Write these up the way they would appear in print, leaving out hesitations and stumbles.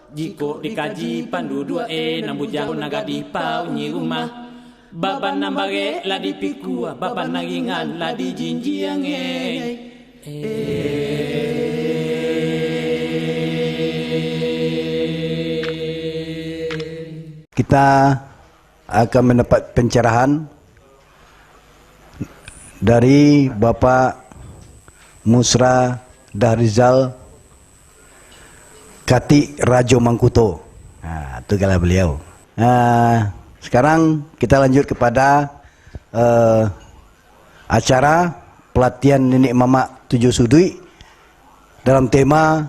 Jiko dikaji pandu 2 nambu jago naga di pau nyi rumah. Baba nambare la di pikua, baba nagingan la di jinjiang Kita akan mendapat pencerahan dari Bapak Musra Dahrizal Kati Rajo Mangkuto. Itu kalau beliau. Sekarang kita lanjut kepada acara pelatihan nenek mamak 7 sudui dalam tema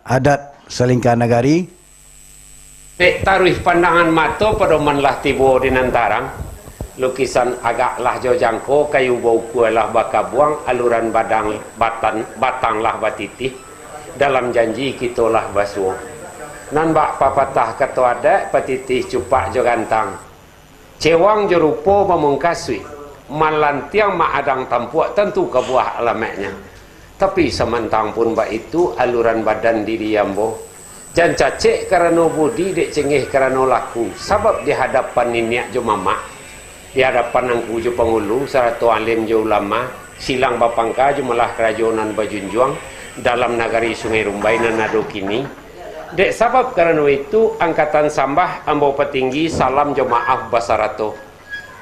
adat Salingka Nagari. Taruh pandangan mata pada manlah tibo di nantarang. Lukisan agaklah jauh jangko, kayu bau kualah baka buang, aluran batang lah batitih. Dalam janji kitolah basuh. Nan bak papatah kata adat, patitih cupak jo gantang. Cewang jo rupo memungkasui. Malantiang mak adang tampuak tentu kebuah alamatnya. Tapi semantang pun bak itu aluran badan diri yambo. Jan cacik kerana budi dek cengih kerana laku. Sebab di hadapan niniak jo mamak, di hadapan angku jo pengulu, saratu alim jo ulama, silang bapangka jo malah kerajonan bajunjuang dalam nagari Sungai Rumbai nanado kini. Dek sebab kerana itu angkatan sambah ambo petinggi salam jo maaf basarato.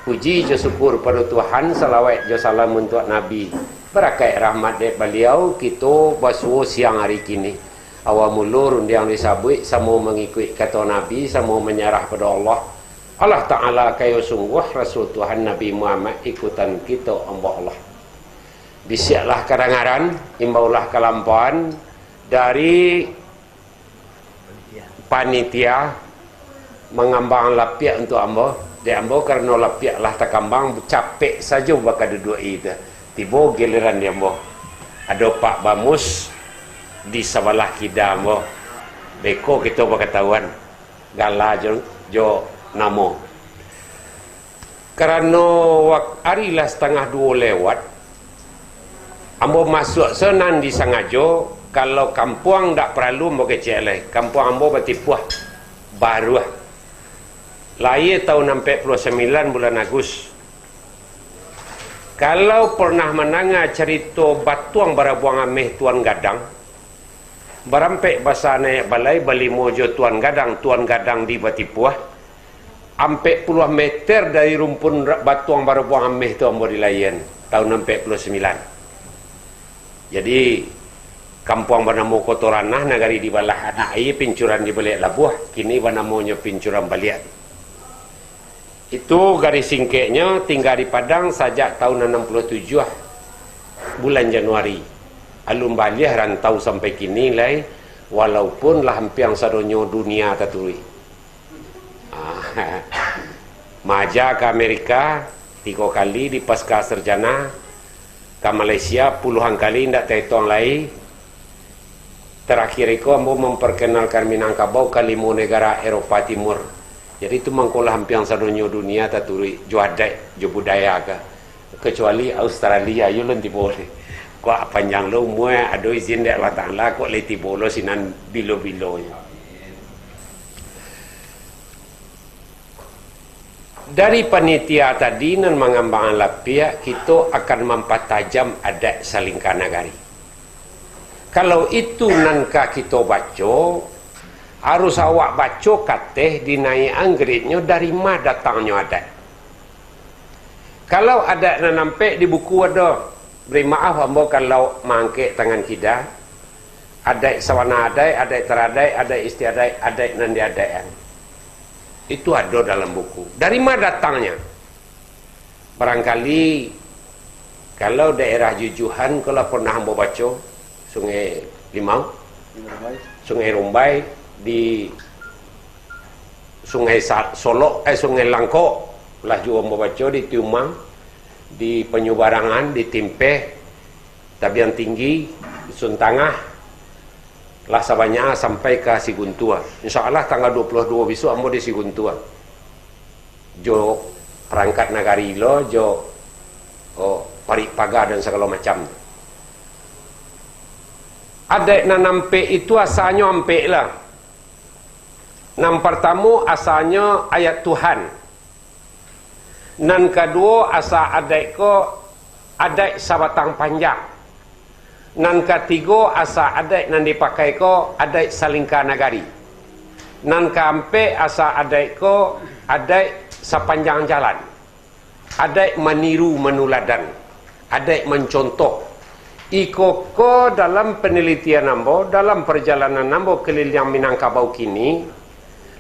Puji jo syukur pada Tuhan, salawat jo salam untuk Nabi. Berakai rahmat dek beliau kita basuh siang hari kini. Awal mulur undiang disabui samo mengikut kata Nabi, samo menyerah pada Allah. Allah Ta'ala kayo sungguh Rasul Tuhan Nabi Muhammad ikutan kita amba Allah. Bisiaklah karangaran, imbaulah kelampauan dari panitia mengambang lapiak untuk amba. Dia amba kerana lapiak lah takambang capek saja bakal duduk itu. Tiba giliran dia amba. Ada Pak Bamus di sebelah kita amba. Beko kita berketahuan. Gala jo namo. Kerana hari lah 1:30 lewat. Ambo masuk senan di Sangajo. Kalau kampung tak perlu mau kecil. Kampung ambo bertipuah baru. Lahir tahun 49 bulan Agustus. Kalau pernah mendengar cerita batuang barabuang ameh Tuan Gadang, berampek bahasa naik balai bali mojo Tuan Gadang di Batipuah, ampek puluh meter dari rumpun batuang barabuang ameh tu ambo dilayan tahun 49. Jadi kampung bernama Kotoranah nagari di balah anak air pincuran di balik labuh, kini bernamanya pincuran baliat. Itu garis singkatnya tinggal di Padang sejak tahun 67 bulan Januari. Alum baliah rantau sampai kini lai, walaupun lah hampir sadonyo dunia taturi. Maja ke Amerika 3 kali di pasca sarjana, ke Malaysia puluhan kali ndak terhitung lagi. Terakhir itu ambo memperkenalkan Minangkabau ke 5 negara Eropah Timur. Jadi itu mangkolah hampir sadonyo dunia taturi jo adat jo budaya ke. Kecuali Australia yo lenti boleh. Kok panjang lo mua ado izin dek Allah Taala kok leti bolo sinan bilo-bilo. Dari panitia tadi nan mengambang lapia kita akan mempertajam adat Salingka Nagari. Kalau itu nankah kita baca, harus awak baca kateh dinaik anggritnya dari mana datangnya adat. Kalau adat nan nampak di buku ada, beri maaf hamba kalau mangkek tangan kita, adat sawana adat teradai, adat istiadat, adat nan diadaian. Itu ada dalam buku. Dari mana datangnya? Barangkali kalau daerah Jujuhan kalau pernah hamba baca Sungai Limau, Sungai Rumbai, di Sungai Solok, Sungai Langkok lah juga membaca di Tiumang, di Penyubarangan, di Timpeh, Tabian Tinggi, di Suntangah lah sabanya sampai ke Siguntua. InsyaAllah tanggal 22 besok ambo di Siguntua jo perangkat nagari lo jo parik pagar dan segala macam. Adat nan nampak itu asalnya ampek lah. Yang pertama asalnya ayat Tuhan. Yang kedua asal adat ko adat sabatang panjang. Yang ketiga asal adat yang dipakai ko adat salingka nagari. Yang keempat asal adat ko adat sepanjang jalan. Adat meniru menuladan. Adat mencontoh. Ikoko dalam penelitian nambo, dalam perjalanan nambo keliling Minangkabau kini,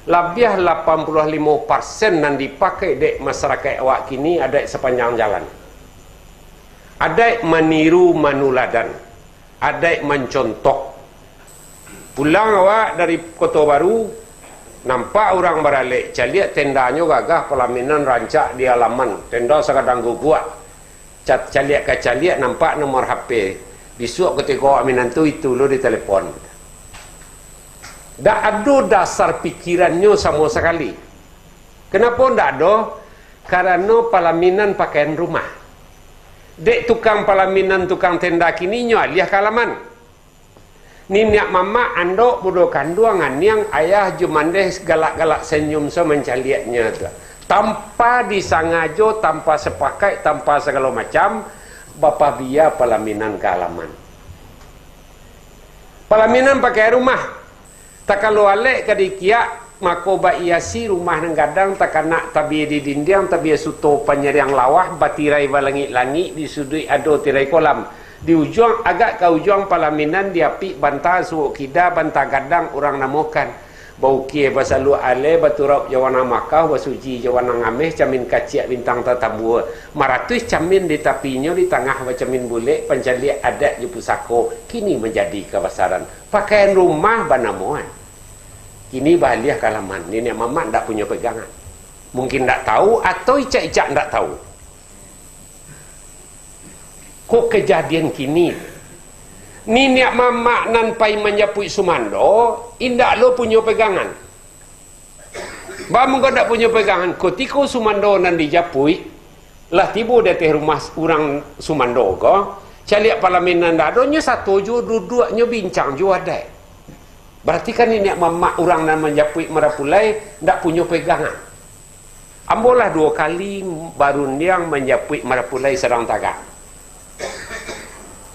lebih 85% yang dipakai dek masyarakat awak kini adat sepanjang jalan. Adat meniru menuladan. Adat mencontoh. Pulang awak dari Kota Baru, nampak orang beralik, caliak tendanya gagah pelaminan rancak di halaman. Tenda sekadang guguak. Caliak ke caliak nampak nomor HP. Besok ketika awak minantu itu lo di telefon. Tak ada dasar pikirannya sama sekali. Kenapa tak ada? Karena pelaminan pakaian rumah. Dek tukang pelaminan, tukang tenda kini nyo aliah kalaman. Ninak mama andok budo kanduangan yang ayah jumandeh galak-galak senyum so mencaliaknya tu. Tanpa disangajo, tanpa sepakai, tanpa segala macam, bapa biar pelaminan ke halaman. Pelaminan pakai rumah. Tak kalau alek ke dikiak, mako ba iasi rumah nang gadang tak nak tabi di dinding, tabi suto penyeriang lawah, batirai balangit-langit di sudut ado tirai kolam. Di ujung agak ke ujung pelaminan diapi bantah suuk kida bantah gadang orang namukan. Bau kie basalu ale baturau jawana makau basuji jawana ngameh camin kaciak bintang tatabua maratus camin di tapinya di tengah camin bule pencali adat di pusako kini menjadi kebesaran pakaian rumah banamuan kini bahaliah kalaman nenek mama tak punya pegangan mungkin tak tahu atau icak-icak tak tahu kok kejadian kini nenek mama nan pai menyapui sumando indak lo punya pegangan bam kau tak punya pegangan ketika sumando nan dijapui lah tiba dari rumah orang sumando ko caliak parlimen nan dadonya satu jo duduknya bincang jo ada berarti kan nenek mama orang nan menyapui Marapulai tak punya pegangan ambolah 2 kali baru yang menyapui Marapulai Sarang Tagak.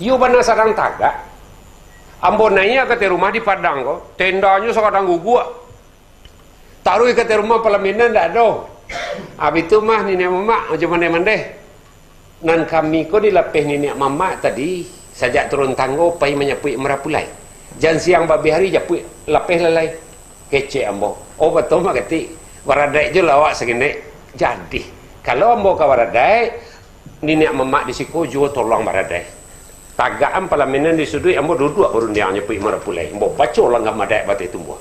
Yo bana sarang tagak. Ambo nanya ke rumah di Padang ko, tendanya sekadang guguk. Taruh ke rumah pelaminan tak ada. Habis itu mah nenek mama macam mana mandeh. Nan kami ko dilapih nenek mama tadi sajak turun tangga pai menyapui Marapulai. Jan siang babi hari japui lapih lalai. Kece ambo. Oh betul mak ketik. Waradai je lawak segini. Jadi kalau ambo ke waradai nenek mama di siku juga tolong waradai. Tagaan pelaminan di sudut ambo duduk baru dia nyepui Marapulai. Ambo baca langgam madai batai tumbuh.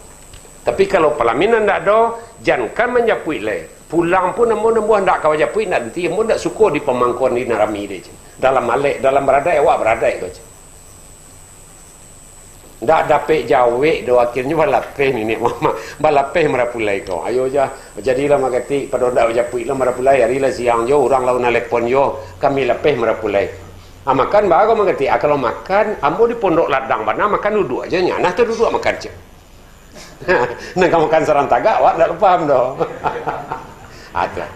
Tapi kalau pelaminan tak ada, jangan menyapui leh. Pulang pun ambo hendak kau japui nanti ambo tak suka di pemangkuan di narami dia. Dalam alik, dalam beradai awak beradai kau. Tak dapat jawab do akhirnya balapeh ni mama. Balapeh Marapulai kau. Ayo jah. Jadilah makati pada dak japui lah Marapulai hari lah siang jo orang lau nelpon jo kami lapeh Marapulai. Makan baru mengerti. Kalau makan, ambo di pondok ladang mana makan duduk aja nya. Nah tu duduk makan je. Nah kamu makan Sarang Tagak, awak tak paham doh. Ada.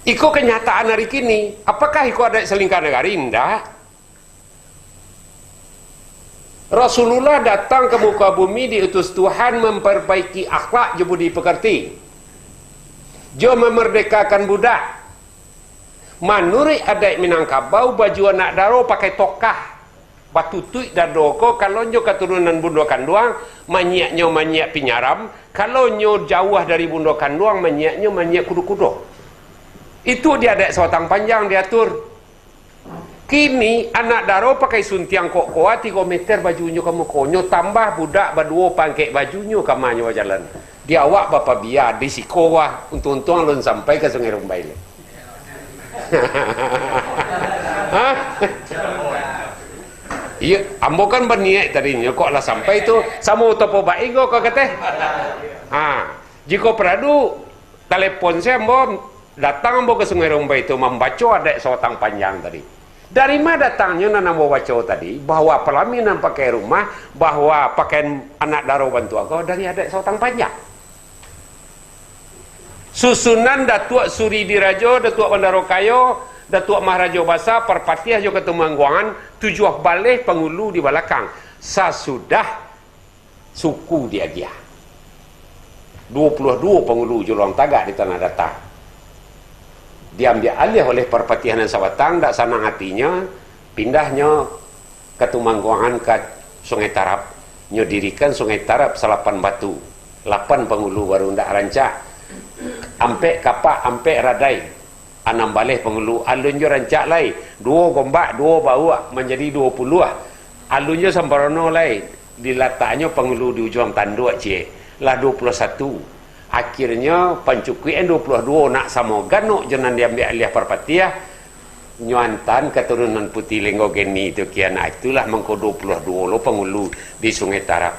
Iko kenyataan hari kini. Apakah iko ada selingkah negara? Tidak. Rasulullah datang ke muka bumi diutus Tuhan memperbaiki akhlak je budi pekerti. Jo memerdekakan budak. Manuri adat Minangkabau baju anak daro pakai tokah batu tuik dadoko kalau nyo keturunan Bundo Kanduang manyiaknya manyiak Pinyaram kalau nyo jauh dari Bundo Kanduang manyiaknya manyiak kudu-kudu itu dia adat sawatang panjang diatur kini anak daro pakai suntiang kok-koa 3 meter bajunya kamu konyo tambah budak berdua pangkek bajunya kamanyo jalan dia awak bapa biar di sikowa untung-untung lun sampai ke Sungai Rumbai iya, ambo kan berniat tadinya kok lah sampai itu sama topo baik kok kata. Jika peradu telepon saya ambo datang ambo ke Sungai Rumbai itu membaca adat sawatang panjang tadi. Dari mana datangnya nana ambo baca tadi bahwa pelaminan pakai rumah, bahwa pakaian anak daro bantu aku dari adat sawatang panjang. Susunan Datuk Suri Dirajo, Datuk Bandarokayo, Datuk Maharaja Basa, Perpatiah juga Temangguangan, tujuh balik pengulu di belakang. Sasudah suku diagiah. 22 pengulu Julong Tagak di Tanah Datar. Diambil alih oleh Perpatihan dan Sabatang, tak senang hatinya, pindahnya ke Temangguangan ke Sungai Tarap. Nyo dirikan Sungai Tarap Selapan Batu. 8 pengulu baru ndak rancak. Ampek kapak, ampek radai. 6 balih pengulu. Alunnya rancak lai. 2 gombak, 2 bawah menjadi 20 lah. Alunnya sembrono lai. Diletaknya pengulu di ujung tanduk cik. Lah 21. Akhirnya pancukuan 22 nak sama ganuk jangan diambil alih Perpatiah. Nyuantan keturunan Putih Lenggogeni itu kiana. Itulah mengko 22 lo pengulu di Sungai Tarap.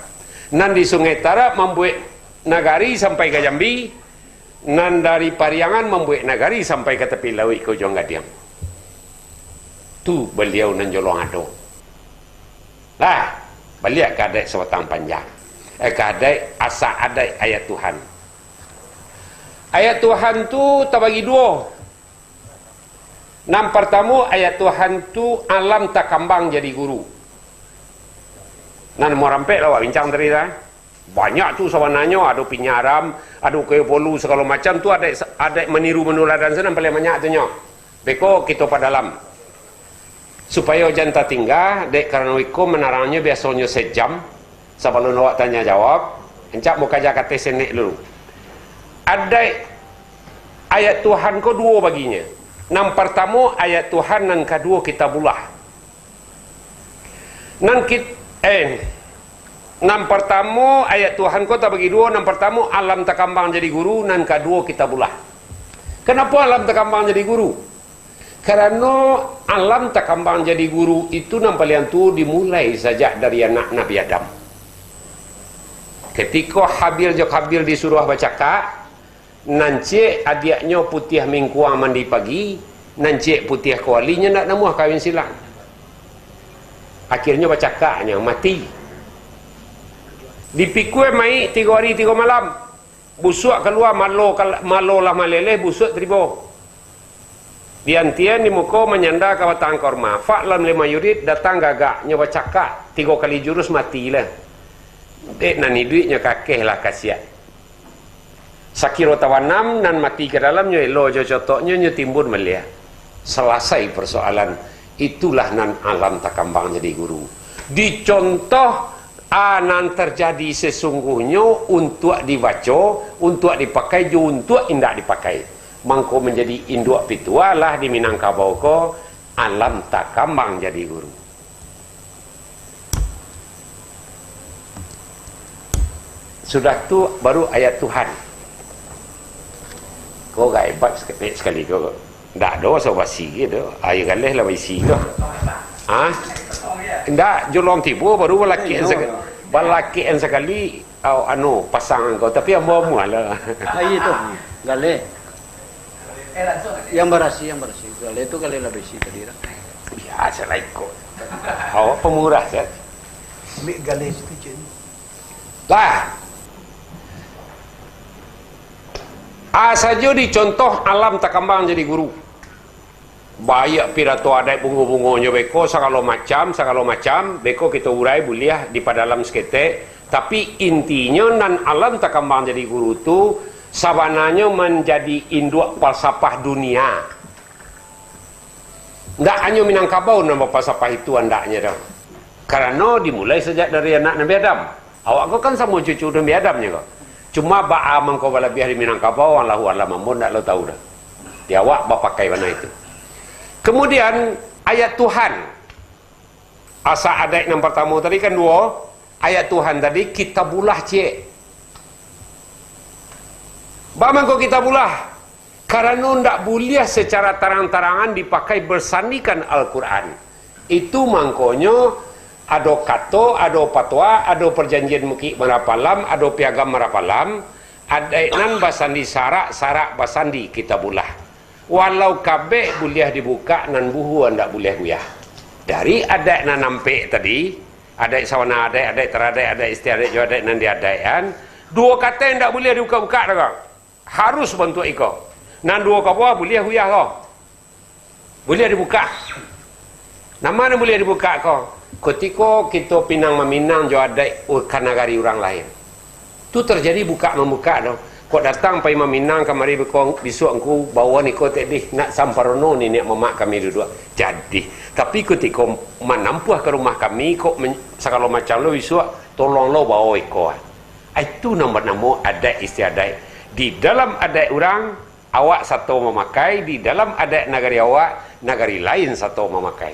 Nan di Sungai Tarap membuat nagari sampai ke Jambi. Nan dari Pariangan membuat nagari sampai ke tepi laut ke Ujung Gadiang. Tu beliau nan Jolong Ado. Lah, beliau kadai Sebatang Panjang. Kadai asa adai ayat Tuhan. Ayat Tuhan tu terbagi 2. Nam pertama ayat Tuhan tu alam tak kambang jadi guru. Nan mau rampek lah bincang tadi dah. Banyak tu sebenarnya, ada pinyaram, ada kaya polu segala macam tu, ada meniru menuladan sana paling banyak tu nya. Beko kita pada dalam. Supaya janta tinggal, dek kerana wiko menarangnya biasanya sejam sebelum awak tanya jawab. Encak mau kaja kata senek dulu. Ada ayat Tuhan ko 2 baginya. Nan pertama ayat Tuhan, nan kedua kitabullah. Nan pertama ayat Tuhan ko tak bagi 2. Nan pertama alam tak kambang jadi guru, nan kedua kitabullah. Kenapa alam tak kambang jadi guru? Kerana alam tak kambang jadi guru itu nan paling tu dimulai sejak dari anak Nabi Adam. Ketika Habil disuruh bercakap, nancik adiknya putih mingkuang mandi pagi, nancik putih kualinya nak namuah kahwin silang. Akhirnya bercakapnya mati. Dipikul mai 3 hari 3 malam. Busuk keluar malo lah maleleh busuk tribo. Diantian di muka menyanda ke batang korma. Fa'lam 5 yurid datang gagak nyoba cakap 3 kali jurus matilah. Dek nani duitnya kakeh lah kasihan. Sakiro tawanam nan mati ke dalamnya elo jo cotoknya nyo timbun melia. Selesai persoalan. Itulah nan alam tak kambang jadi guru. Dicontoh nan terjadi sesungguhnya untuk dibaca, untuk dipakai, juga untuk indak dipakai. Mangko menjadi induk pitualah di Minangkabau ko alam tak kambang jadi guru. Sudah tu baru ayat Tuhan. Kau gak hebat sekali kau. Tak ada so basi gitu. Air galih lah basi tu. Ah? Ndak Jolong Tibu baru balakian sekali pasangan kau tapi ambo lah. Air tu galih. Yang berasi galih tu galih lah basi tadi dah. Biasa lah ikut. Awak pemurah kan? Ambil galih situ je. Lah. Saja dicontoh alam tak kambang jadi guru. Banyak pirato adat bunga-bunganya beko segala macam beko kita urai buliah di padalam seketek. Tapi intinya nan alam tak kambang jadi guru tu sabananya menjadi induk falsafah dunia. Ndak hanya Minangkabau nama falsafah itu andaknya dah. Karena dimulai sejak dari anak Nabi Adam. Awak kau kan sama cucu Nabi Adamnya kau. Cuma ba'a mengkau balabiyah di Minangkabau Allahu a'lam amun tak lo tahu dah. Dia awak pakai mana itu. Kemudian ayat Tuhan. Asa adat yang pertama tadi kan 2. Ayat Tuhan tadi kitabullah cik. Ba'a mengkau kitabullah. Karena ndak boleh secara terang-terangan dipakai bersandingkan Al-Quran. Itu mangkonya ada kato, ada patwa, ada perjanjian mukik merapalam, ada piagam merapalam, ada nan basandi sarak basandi kitabullah. Walau kabeh boleh dibuka nan buhu ndak boleh guyah. Dari adat nan nampak tadi, adat sawana adat teradat, adat istiadat juga adat nan diadaian, 2 kata yang ndak boleh dibuka-buka dah. harus bentuk iko. Nan dua kapwa boleh huyah kau. Boleh dibuka. Nama boleh dibuka kau. Ketika kita pinang meminang jo adai urkan negari orang lain. Tu terjadi buka membuka dah. Kau datang pai meminang kamari besok engkau bawa ni kau tadi nak samparono ni nak memak kami duduk. Jadi, tapi ketika menampuh ke rumah kami kok segala macam lo besok tolong lo bawa iko. Itu nama-nama adat istiadat. Di dalam adat orang awak satu memakai, di dalam adat negari awak negari lain satu memakai.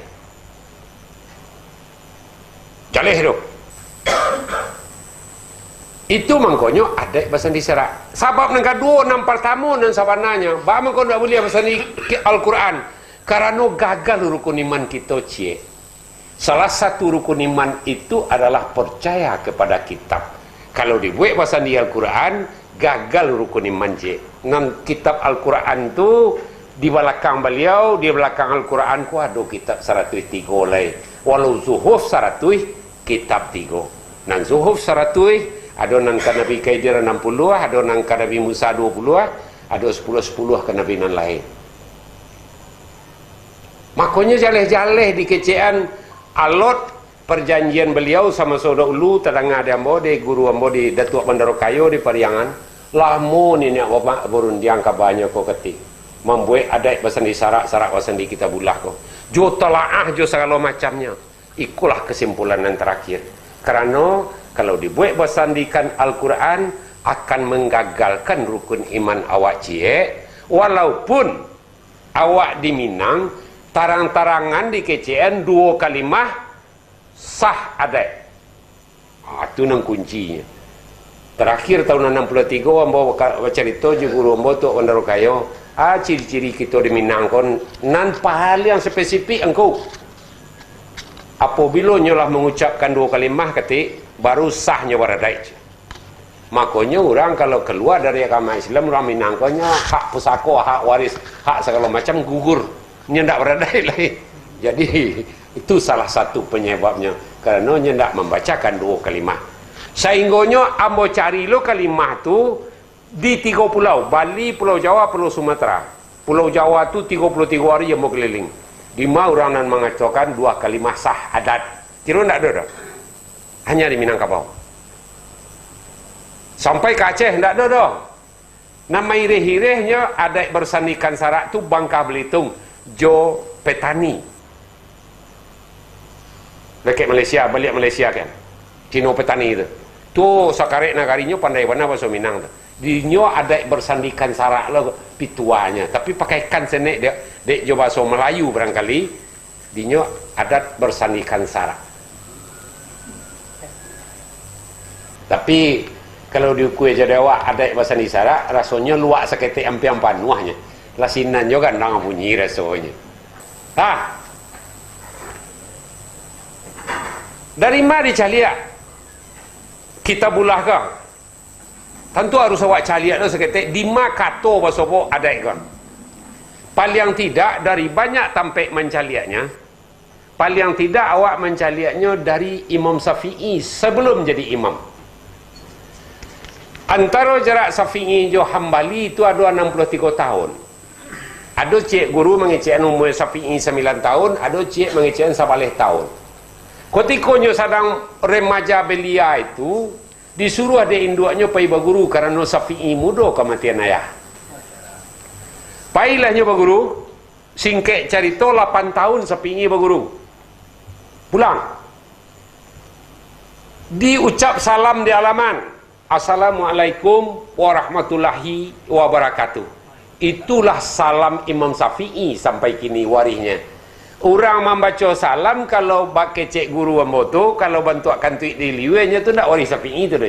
Jalih hidup. Itu mangkonyo adat bahasa diserak. Sebab nang kedua nampal tamu dan sabananya, ba mangko ndak boleh bahasa di Al-Quran. Karena gagal rukun iman kita cie. Salah satu rukun iman itu adalah percaya kepada kitab. Kalau dibuat bahasa di Al-Quran, gagal rukun iman cie. Nan kitab Al-Quran tu di belakang beliau, di belakang Al-Quran ku ada kitab 103 lai. Walau zuhuf 100 kitab 3. Nan zuhuf 100 ada nan ka Nabi Khidir 60, ada nan ka Nabi Musa 20, ada 10 ka Nabi nan lain. Makanya jaleh-jaleh di kecean alot perjanjian beliau sama saudara ulu tadanga de ambo de guru ambo di Datuk Bandar Kayo di Pariangan. Lamo ni nak bapak berundiang ka banyak ko ketik. Membuat adat bahasa di sarak bahasa di kita bulah ko. Jo telaah jo segala macamnya. Ikulah kesimpulan yang terakhir. Karena kalau dibuat bersandikan Al-Quran akan menggagalkan rukun iman awak cie. Walaupun awak di Minang tarang-tarangan di KCN 2 kalimah sah adat. Itu nang kuncinya. Terakhir tahun 63 ambo bercerita je guru ambo tu Bandar Kayo. Ciri-ciri kita di Minang kon nan pahal yang spesifik engkau. Apabila nyolah mengucapkan 2 kalimah ketik baru sahnya beradai. Makanya orang kalau keluar dari agama Islam orang Minang konya hak pusaka, hak waris, hak segala macam gugur, nyendak beradai lain. Jadi itu salah satu penyebabnya kerana nyendak membacakan 2 kalimah. Sehinggonya ambo cari lo kalimah tu di 3 pulau, Bali, Pulau Jawa, Pulau Sumatera. Pulau Jawa tu 33 hari yang mau keliling. 5 orang nan mengacaukan 2 kalimah sah adat. Kira tak ada dah. Hanya di Minangkabau. Sampai ke Aceh tak ada dah. Nama irih-irihnya adat bersandikan sarak tu Bangka Belitung, Jo Petani. Dekat Malaysia, balik Malaysia kan. Cino Petani itu. Tu sakarek nagarinya pandai mana bahasa Minang tu. Dinyo adat bersandikan sarak lah pituanya, tapi pakaikan senek dek jo bahasa Melayu barangkali. Dinyo adat bersandikan sarak. Tapi kalau diukui jadi awak adat bersandikan sarak, rasanya luak seketik ampiang panuahnya. Lasinan juga nang bunyi rasanya. Dari mana dicaliak? Kita bulah kah? Tentu harus awak caliak tu seketik di makato basopo adat kan. Paling tidak dari banyak tampek mencaliaknya, paling tidak awak mencaliaknya dari Imam Syafi'i sebelum jadi imam. Antara jarak Syafi'i jo Hambali itu ada 63 tahun. Ada cik guru mengecek umur Syafi'i 9 tahun, ada cik mengecek 11 tahun. Ketikanya sedang remaja belia itu disuruh ada induknya pai berguru kerana Syafi'i muda kematian ayah. Pailahnya berguru, singkat cerita 8 tahun Syafi'i berguru. Pulang. Diucap salam di halaman. Assalamualaikum warahmatullahi wabarakatuh. Itulah salam Imam Syafi'i sampai kini warisnya. Orang membaca salam kalau pakai cek guru amboto, kalau bantuakan tuik di liwenya tu nak waris Syafi'i tu dah.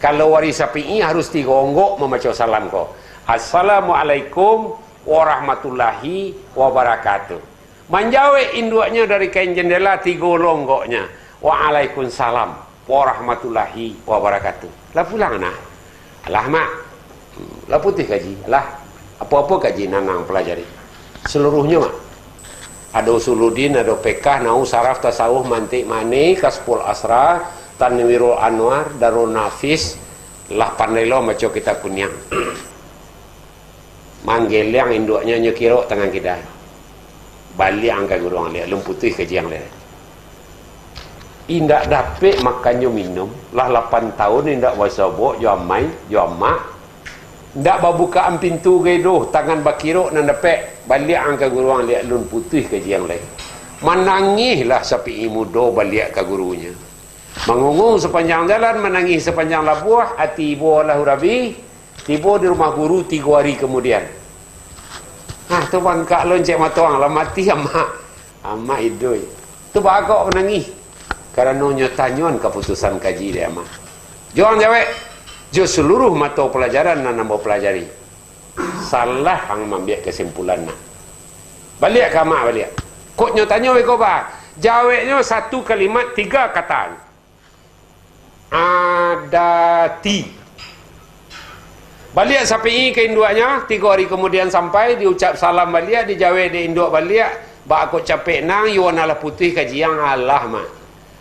Kalau waris Syafi'i harus 3 onggok membaca salam kau. Assalamualaikum warahmatullahi wabarakatuh. Menjawab induknya dari kain jendela 3 longgoknya. Waalaikumsalam warahmatullahi wabarakatuh. Lah pulang nak. Alah mak. Lah putih gaji. Lah apa-apa gaji nanang pelajari. Seluruhnya mak. Ada Usuluddin, ada Pekah, Nau, Saraf, Tasawuf, Mantik, Mani, Kasful Asra, Tanwirul Anwar, Darul Nafis, lah pandai lo macam kita kunyang. manggil yang induknya nyekiro tangan kita baliang ke guru ang liat lumputih ke jiang liat indak dapat makannya minum lah 8 tahun indak wasabok jual mai jual mak ndak babukaan pintu gedoh tangan bakiro nan dapat balik angka guru ang liat lun putih ke jiang lain menangislah sapi muda balik ke gurunya mengungung sepanjang jalan menangis sepanjang labuah hati ibu lah hurabi tiba di rumah guru 3 hari kemudian tu bang kak loncek matuang lah mati amak idoi tu bagak menangis kerana nyotanyon keputusan kaji dia amak jangan jawab jo seluruh mata pelajaran nak nambah pelajari salah hang membiak kesimpulan nak balik ke amak balik kok nyotanya weko ba jawabnya 1 kalimat 3 kata adati balik sampai ke induaknya 3 hari kemudian sampai diucap salam balik dijawab di induak balik bak aku capek nang yuan ala putih kajiang Allah mah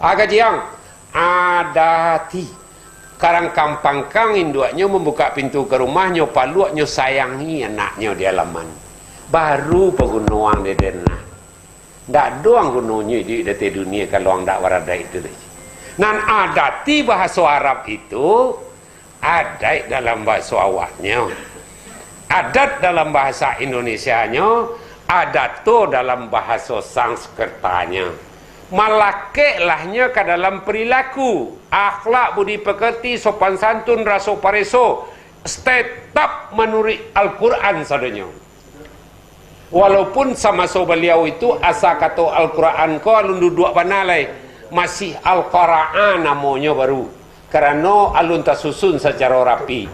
kajiang adati karang kampang kang induaknya membuka pintu ke rumahnya paluaknya sayangi anaknya di halaman baru pegunuang di denah ndak doang gunungnya di dunia kalau ndak warada itu nan adati bahasa Arab itu adat dalam bahasa awaknya adat dalam bahasa Indonesianya adato dalam bahasa Sanskertanya malake lahnya ke dalam perilaku akhlak budi pekerti sopan santun raso pareso tetap menurut Al-Quran sadanya walaupun sama so beliau itu asa kata Al-Quran ko alun duduk banalai masih Al-Qur'an namanya baru kerana alun tak susun secara rapi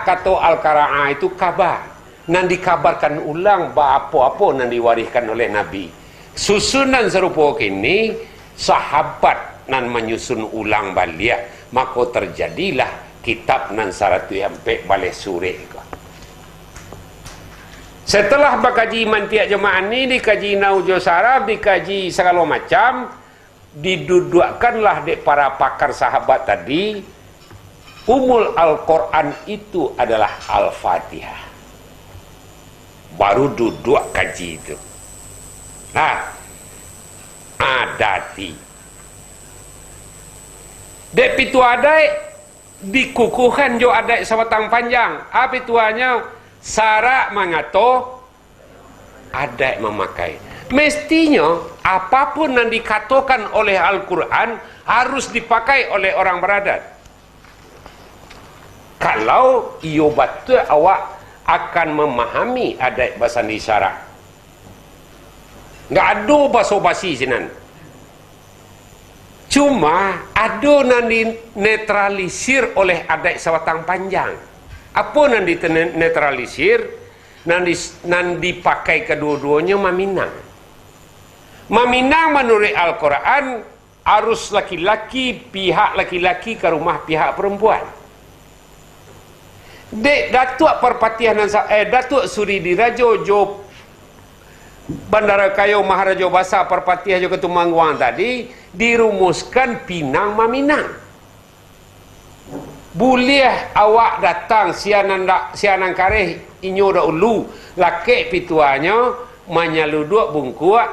kata Al-Qur'an itu kabar nan dikabarkan ulang apa-apa nan diwariskan oleh Nabi susunan serupa kini sahabat nan menyusun ulang balik maka terjadilah kitab nan saratu empe balik suri setelah bakaji mantiak jemaah ni dikaji naujo sarab dikaji segala macam didudukkanlah di para pakar sahabat tadi umul Al-Quran itu adalah Al-Fatihah baru duduk kaji itu adati dek pitu adai dikukuhkan jo adai sabatang panjang apa tuanya syarat mengato adai memakai mestinya apapun yang dikatakan oleh Al-Quran harus dipakai oleh orang beradat kalau iyo betul awak akan memahami adat bahasa isyarat nggak ada basa-basi sinan cuma ada yang dinetralisir oleh adat sabatang panjang apa yang dinetralisir nan dipakai kedua-duanya maminang menurut Al-Quran harus laki-laki pihak laki-laki ke rumah pihak perempuan dek Datuk Perpatihan Datuk Suri Dirajo Jo Bandara Kayo Maharaja Basa Perpatihan Jo Ketumangguang tadi dirumuskan pinang maminang boleh awak datang sianan kareh inyo da ulu laki pituanya menyaluduk bungkuak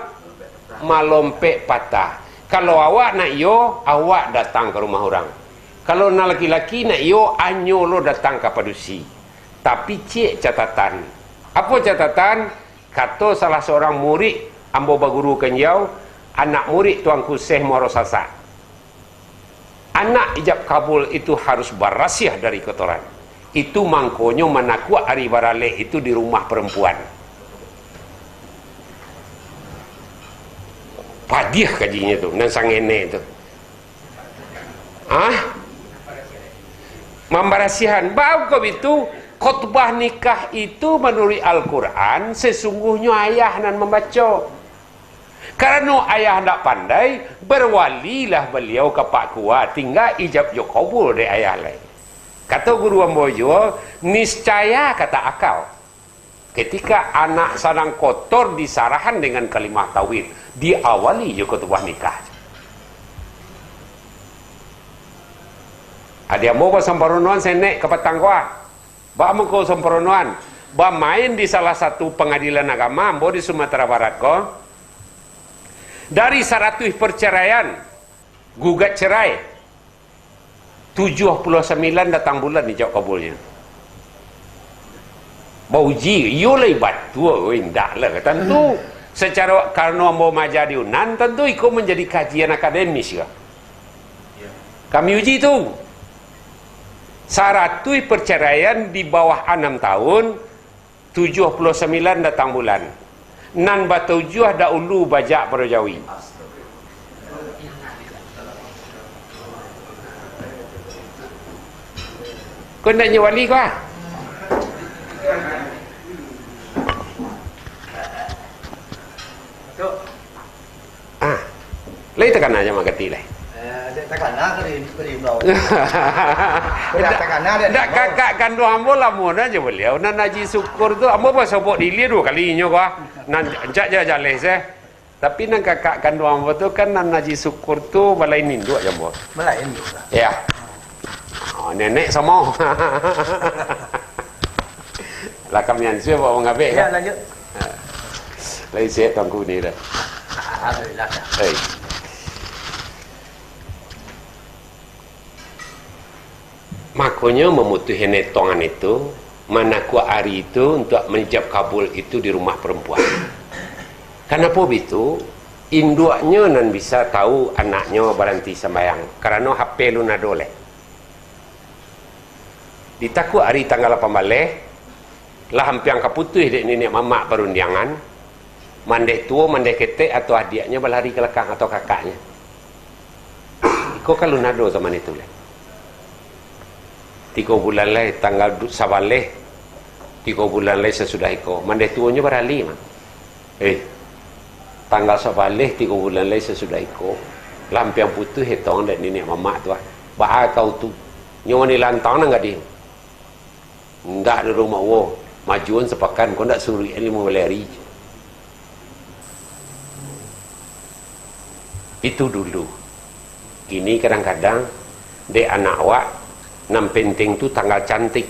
malompek patah kalau awak nak yo awak datang ke rumah orang kalau nak laki-laki nak yo anyo lo datang ke padusi tapi cik catatan apa catatan kata salah seorang murid ambo baguru kenyau anak murid tuanku Syekh Morosasa anak ijab kabul itu harus berasiah dari kotoran itu mangkonyo manakuak hari barale itu di rumah perempuan padiah kajinya tu dan sangene tu membarasihan bau kau itu khutbah nikah itu menurut Al-Quran sesungguhnya ayah nan membaca karena ayah tak pandai berwalilah beliau ke Pak Kuat tinggal ijab jo kabul dari ayah lain kata guru ambojo niscaya kata akal ketika anak sanang kotor disarahan dengan kalimah tauhid diawali jo khutbah nikah ada mau ke samparonuan saya naik ke petang kuat bak mau ke samparonuan main di salah satu pengadilan agama ambo di Sumatera Barat ko. Dari 100 perceraian gugat cerai 79 datang bulan dijawab kabulnya. Bauji yo lai batu indah lah tentu secara karena mau majadi unan tentu ikut menjadi kajian akademis ya. Kami uji itu 100 perceraian di bawah 6 tahun 79 datang bulan nan batujuh dah ulu bajak Jawi. Kau nak nyawali kau ah? Lagi tekan aja mak keti lah. Tekan lah kering bau. Dak kakak kandu ambo lamun aja beliau. Nan haji syukur tu ambo pas sebut dili 2 kalinya kau. Nan jak jales Tapi nan kakak kandu ambo tu kan nan haji syukur tu balai nindu aja ambo. Balai nindu. Ya. Oh, nenek sama. Lah kami ansur bawa ngabek kan. Ya lanjut. Lai sihat tangku ni dah. Alhamdulillah. Hei. Makanya memutuskan netongan itu mana kuat hari itu untuk menjawab kabul itu di rumah perempuan. Kenapa begitu? Induknya nan bisa tahu anaknya berhenti sembahyang kerana HP lu nak doleh. Ditakut hari tanggal 8 balik lah hampiang kaputus dek nenek mamak perundangan mandek tua mandek ketek atau adiknya berlari ke belakang atau kakaknya. Iko kalau nado zaman itu lah. 3 bulan lagi tanggal sabaleh 3 bulan lagi sesudah iko mandek tuanya berlari mah. Tanggal sabaleh 3 bulan lagi sesudah iko lampiang putus hetong dek nenek mamak tu ah. Bah kau tu nyawa ni lantang enggak dia. Enggak di rumah wo majuan sepakan kau nak suruh ini mau berlari. Itu dulu. Kini kadang-kadang dek anak awak nam penting tu tanggal cantik.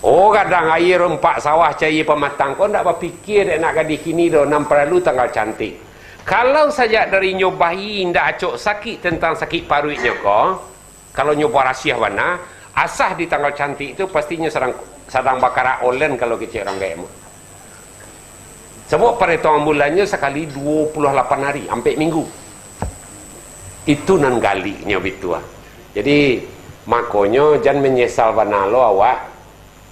Oh kadang air rempak sawah cair pematang kau tak berfikir dek nak gadis kini dah nam perlu tanggal cantik. Kalau saja dari nyobahi ndak acok sakit tentang sakit paruitnya kau, kalau nyoba rahsia mana, asah di tanggal cantik itu pastinya sedang bakar olen kalau kecil orang gaya mu. Sebab perhitungan bulannya sekali 28 hari, sampai minggu. Itu nan galinya betul. Jadi makanya jangan menyesal banalo awak.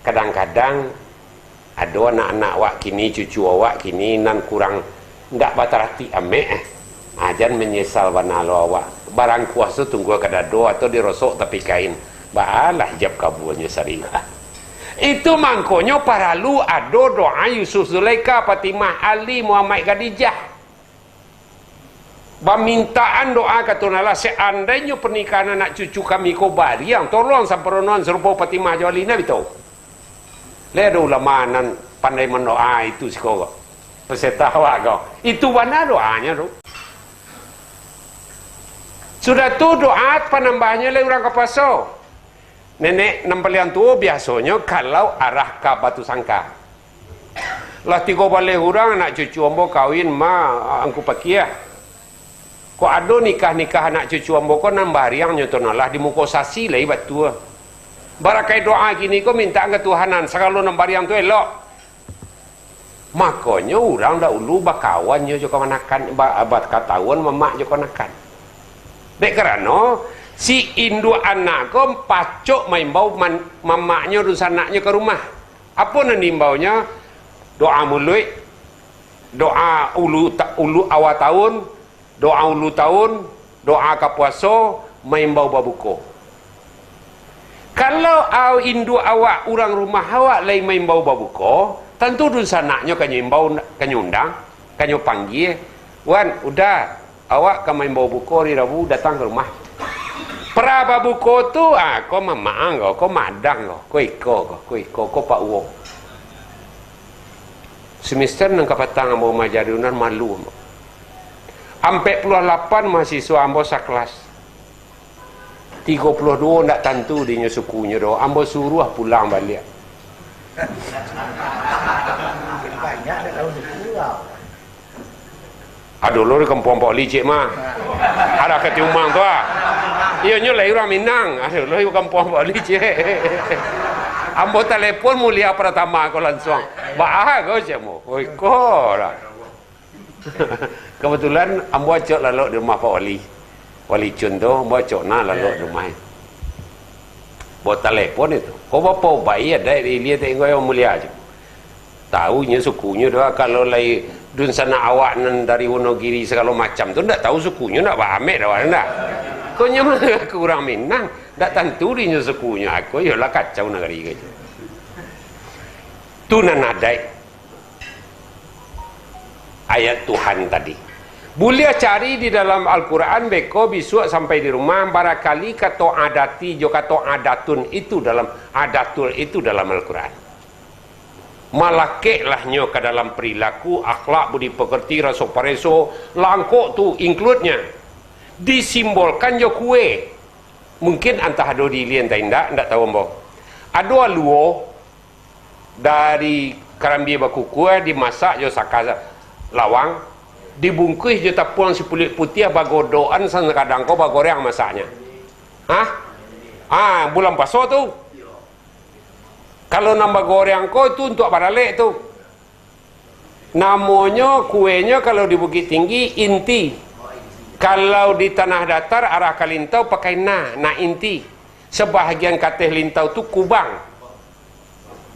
Kadang-kadang ada anak-anak awak kini, cucu awak kini nan kurang ndak batarati ame. Jangan menyesal banalo awak. Barang kuasa tunggu kada doa atau dirosok tapi kain. Baalah jab kabulnya sarilah. Itu mangkonyo paralu ado doa Yusuf Zulaika, Fatimah, Ali, Muhammad, Khadijah. Permintaan doa katunala seandainya pernikahan anak cucu kami kau bariang tolong samperonon serupa Fatimah Jawalina betul. Leda ulama nan pandai mendoa itu siko. Peserta awak kau. Itu mana doanya tu? Sudah tu doa penambahnya le orang kapaso. Nenek nampalian tua biasanya kalau arah ke Batu Sangka. Lah 3 balik orang anak cucu ambo kawin ma angku pakiah. Kau ada nikah-nikah anak cucu ambo kau nambah riang nyotonalah di muka sasi lah ibat tua. Barakai doa gini kau minta ketuhanan sekalo nambah riang tu elok. Makanya orang dahulu bakawannya juga manakan abad katahuan mamak juga nakan. Dek kerana si induk anak kau pacok main bau mamaknya dus anaknya ke rumah. Apa nan imbaunya? Doa mulut, doa ulu awal tahun, doa ulu tahun, doa kapuaso, main bau babuko. Kalau induk awak orang rumah awak lain main bau babuko, tentu dus anaknya kanyo imbau kanyo undang, kanyo panggil, wan udah awak ke main bau buko hari Rabu datang ke rumah. Pra buko tu kau mamang kau madang kau iko pak uo. Semester nang kapatang ambo majadunan malu. Ampe 48 mahasiswa ambo sakelas. 32 nak tentu dia sukunya doh. Ambo suruh pulang balik. Banyak dah tahu suku kau. Aduh, lo kampung Pak Licik mah. Ada kata umang tu ah. Ia nyo lai orang Minang. Aduh, lo kampung Pak Licik. Ambo telefon mulia pertama ko langsung. Bah kau cemo. Oi ko lah. Kebetulan ambo acok lalu di rumah Pak Wali Cun tu, ambo acok na lalu di rumah. Bo telefon itu. Kau bapa bayi ada dia tengok yang mulia aja. Tahunya sukunya doa kalau lai dun sana awak nan dari Wonogiri segala macam tu ndak tahu sukunya nak bahamek dah ndak. Kau nyama aku orang Minang, ndak tentu dia sukunya aku yalah kacau negeri gitu. Tu nanadai ayat Tuhan tadi. Boleh cari di dalam Al-Quran beko bisuak sampai di rumah barangkali kata adati jo kata adatun itu dalam adatul itu dalam Al-Quran. Malakek nyo ke dalam perilaku, akhlak, budi pekerti, rasa pareso, langkok tu include-nya. Disimbolkan jo kue. Mungkin antah ado di lian tak indak tahu mbok. Ado aluo dari karambi baku kue dimasak jo saka lawang, dibungkus jo tapuan si kulit putih bagodoan kadang ko bagoreng masaknya. Hah? Bulan paso tu. Kalau nambah goreng kau itu untuk baralek tu. Namanya kuenya kalau di Bukit Tinggi inti. Kalau di tanah datar arah Kalintau pakai na inti. Sebahagian kateh lintau tu kubang.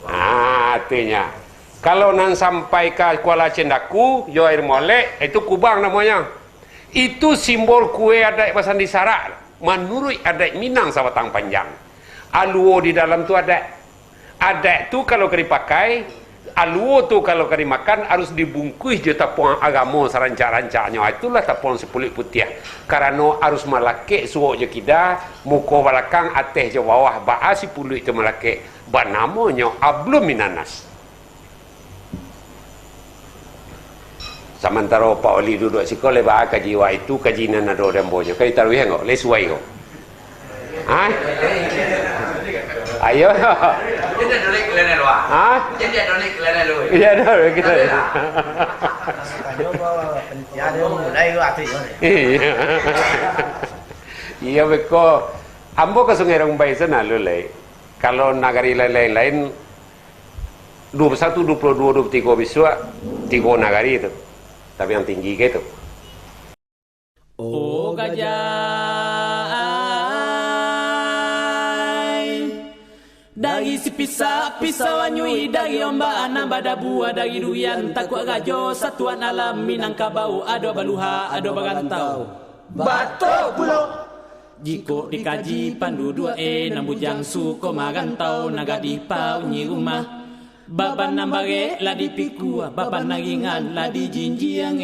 Artinya kalau nan sampai ke Kuala Cendaku, jo air molek itu kubang namanya. Itu simbol kue adat bahasa Sarak. Menurut adat Minang Sabatang Panjang. Aluo di dalam tu ada. Adat tu kalau kena dipakai, aluo tu kalau kena dimakan harus dibungkus je tapuang agama serancak-rancaknya. Itulah tapuang sepulik putih. Karena harus malakek suuk je kida, muka belakang atas je bawah ba'a si pulik tu malakek. Banamanya ablum minanas. Sementara Pak Oli duduk siko lebar kaji wa itu kaji nanado dembonya. Kau taruh yang kau, lesuai kau. Ayo. Jadi dolik kelana luar. Jadi dolik kelana luar. Ya dah kita. Kanyo bawa ya dia mulai waktu itu. Iya beko. Ambo ke Sungai Rombai sana lulai. Kalau nagari lain-lain 21, 22, 23 biswa 3 nagari itu. Tapi yang tinggi gitu. Oh gajah dari si pisau anyui dari ombak nambah dabua dari duyan takut gajo satuan alam Minangkabau ado baluha ado bagantau batok pulo jiko dikaji pandu 2 nambujang suko magantau nagadi pau nyi rumah baban nambage la dipikua baban nagingan la di jinjiang